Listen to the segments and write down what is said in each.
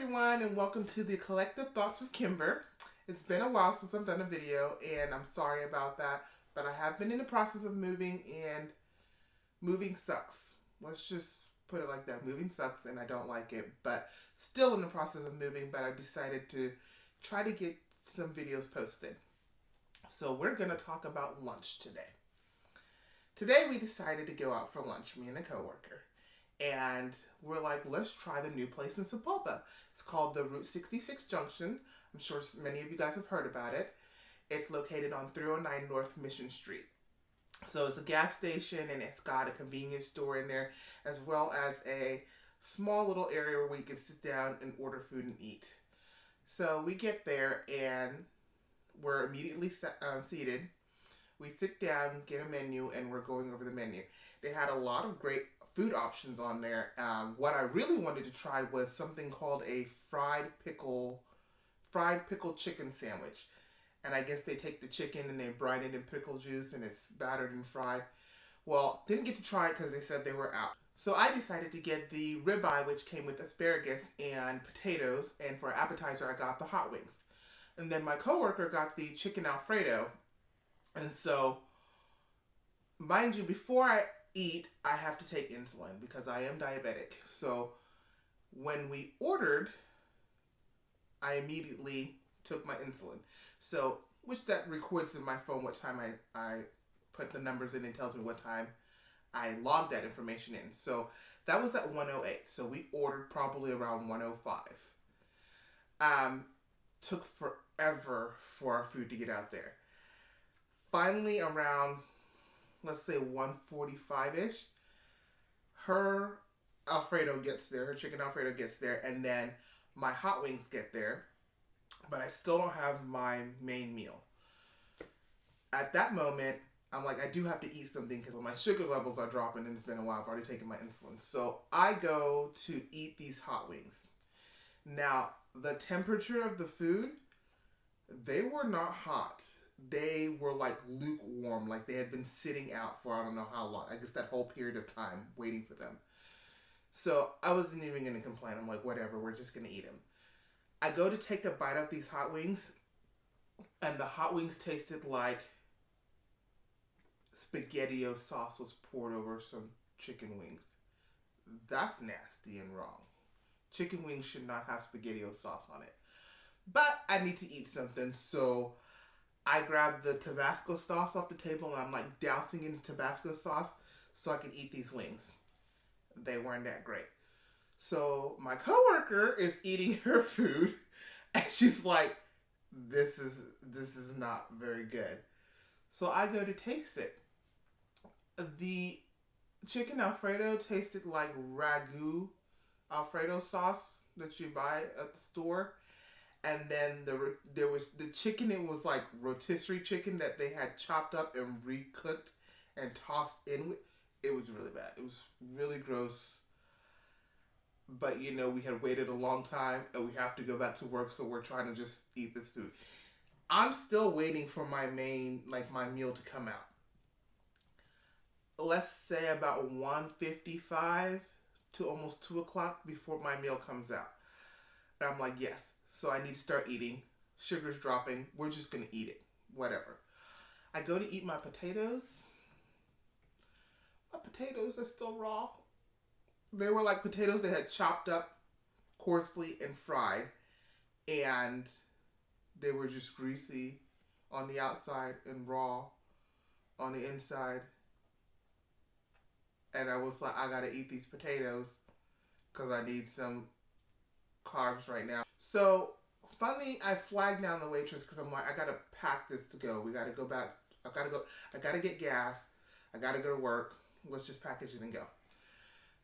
everyone, and welcome to the Collective Thoughts of Kimber. It's been a while since I've done a video, and I'm sorry about that, but I have been in the process of moving, and moving sucks. Let's just put it like that. Moving sucks, and I don't like it, but still in the process of moving, but I decided to try to get some videos posted. So we're going to talk about lunch today. Today we decided to go out for lunch, me and a coworker. And we're like, let's try the new place in Sapulpa. It's called the Route 66 Junction. I'm sure many of you guys have heard about it. It's located on 309 North Mission Street. So it's a gas station, and it's got a convenience store in there, as well as a small little area where we can sit down and order food and eat. So we get there, and we're immediately seated. We sit down, get a menu, and we're going over the menu. They had a lot of great food options on there. What I really wanted to try was something called a fried pickle chicken sandwich. And I guess they take the chicken and they brine it in pickle juice and it's battered and fried. Well, didn't get to try it because they said they were out. So I decided to get the ribeye, which came with asparagus and potatoes. And for appetizer, I got the hot wings. And then my coworker got the chicken Alfredo. And so, mind you, before I eat, I have to take insulin because I am diabetic. So when we ordered, I immediately took my insulin. So, which that records in my phone what time I put the numbers in and tells me what time I logged that information in. So that was at 1:08. So we ordered probably around 1:05. Took forever for our food to get out there. Finally around, let's say 1:45-ish, her Alfredo gets there, her chicken Alfredo gets there, and then my hot wings get there, but I still don't have my main meal. At that moment, I'm like, I do have to eat something because my sugar levels are dropping, and it's been a while. I've already taken my insulin. So I go to eat these hot wings. Now, the temperature of the food, they were not hot. They were like lukewarm, like they had been sitting out for I don't know how long. I guess that whole period of time waiting for them. So I wasn't even going to complain. I'm like, whatever, we're just going to eat them. I go to take a bite of these hot wings, and the hot wings tasted like SpaghettiO sauce was poured over some chicken wings. That's nasty and wrong. Chicken wings should not have SpaghettiO sauce on it. But I need to eat something, so I grabbed the Tabasco sauce off the table, and I'm like dousing it in Tabasco sauce so I can eat these wings. They weren't that great. So my coworker is eating her food, and she's like, this is not very good. So I go to taste it. The chicken Alfredo tasted like ragu Alfredo sauce that you buy at the store. And then there was the chicken. It was like rotisserie chicken that they had chopped up and recooked and tossed in with. It was really bad. It was really gross. But you know, we had waited a long time and we have to go back to work, so we're trying to just eat this food. I'm still waiting for my my meal to come out. Let's say about 1:55 to almost 2 o'clock before my meal comes out. And I'm like, yes. So I need to start eating. Sugar's dropping. We're just going to eat it. Whatever. I go to eat my potatoes. My potatoes are still raw. They were like potatoes they had chopped up coarsely and fried. And they were just greasy on the outside and raw on the inside. And I was like, I got to eat these potatoes because I need some carbs right now. So finally I flagged down the waitress because I'm like, I gotta pack this to go. We gotta go back. I gotta get gas. I gotta go to work. Let's just package it and go.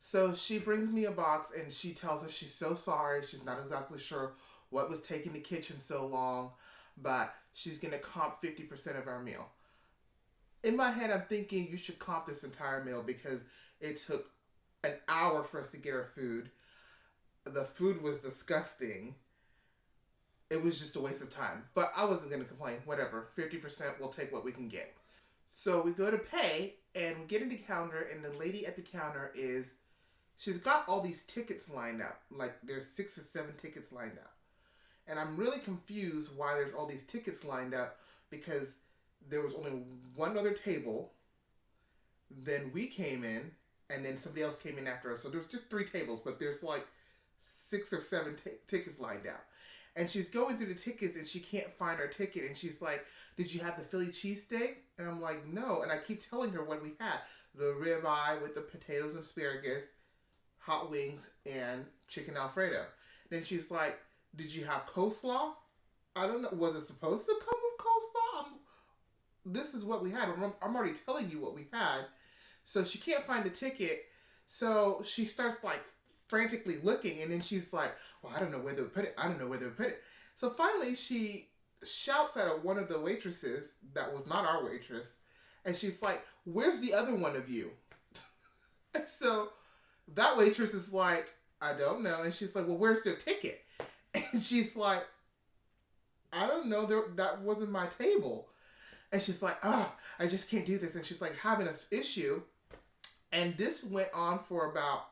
So she brings me a box and she tells us she's so sorry. She's not exactly sure what was taking the kitchen so long, but she's gonna comp 50% of our meal. In my head, I'm thinking you should comp this entire meal because it took an hour for us to get our food. The food was disgusting. It was just a waste of time. But I wasn't going to complain. Whatever. 50%, we'll take what we can get. So we go to pay, and we get in the counter, and the lady at the counter she's got all these tickets lined up. Like there's 6 or 7 tickets lined up. And I'm really confused why there's all these tickets lined up, because there was only one other table. Then we came in, and then somebody else came in after us. So there's just 3 tables, but there's like 6 or 7 tickets lined out. And she's going through the tickets, and she can't find her ticket. And she's like, did you have the Philly cheesesteak? And I'm like, no. And I keep telling her what we had. The ribeye with the potatoes and asparagus, hot wings, and chicken Alfredo. Then she's like, did you have coleslaw? I don't know. Was it supposed to come with coleslaw? This is what we had. I'm already telling you what we had. So she can't find the ticket. So she starts like frantically looking. And then she's like, well, I don't know where they would put it. I don't know where they would put it. So finally she shouts at one of the waitresses that was not our waitress. And she's like, where's the other one of you? And so that waitress is like, I don't know. And she's like, well, where's their ticket? And she's like, I don't know. That wasn't my table. And she's like, I just can't do this. And she's like having an issue. And this went on for about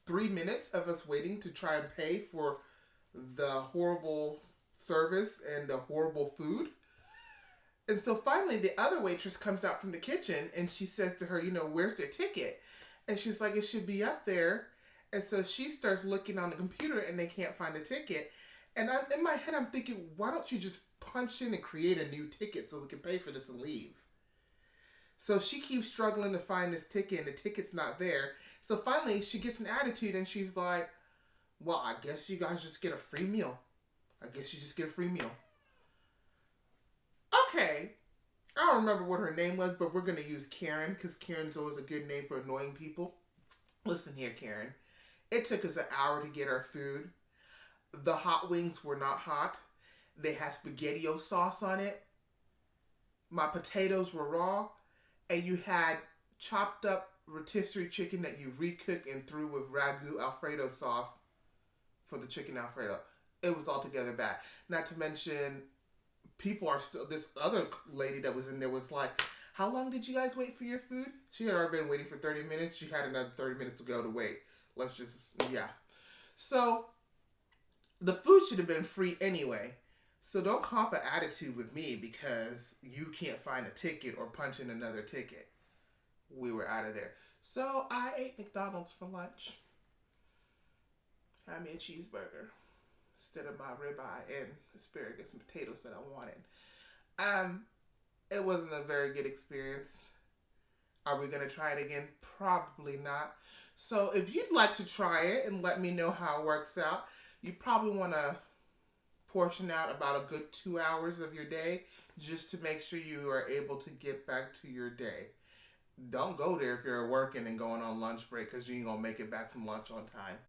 3 minutes of us waiting to try and pay for the horrible service and the horrible food. And so finally the other waitress comes out from the kitchen and she says to her, where's their ticket? And she's like, it should be up there. And so she starts looking on the computer and they can't find the ticket. And in my head, I'm thinking, why don't you just punch in and create a new ticket so we can pay for this and leave? So she keeps struggling to find this ticket and the ticket's not there. So finally she gets an attitude and she's like, well, I guess you guys just get a free meal. I guess you just get a free meal. Okay. I don't remember what her name was, but we're going to use Karen because Karen's always a good name for annoying people. Listen here, Karen. It took us an hour to get our food. The hot wings were not hot. They had SpaghettiO sauce on it. My potatoes were raw. And you had chopped up rotisserie chicken that you recooked and threw with ragu Alfredo sauce for the chicken Alfredo. It was altogether bad. Not to mention, this other lady that was in there was like, how long did you guys wait for your food? She had already been waiting for 30 minutes. She had another 30 minutes to go to wait. Yeah. So, the food should have been free anyway. So don't comp an attitude with me because you can't find a ticket or punch in another ticket. We were out of there. So I ate McDonald's for lunch. Had me a cheeseburger instead of my ribeye and asparagus and potatoes that I wanted. It wasn't a very good experience. Are we going to try it again? Probably not. So if you'd like to try it and let me know how it works out, you probably want to portion out about a good 2 hours of your day just to make sure you are able to get back to your day. Don't go there if you're working and going on lunch break because you ain't going to make it back from lunch on time.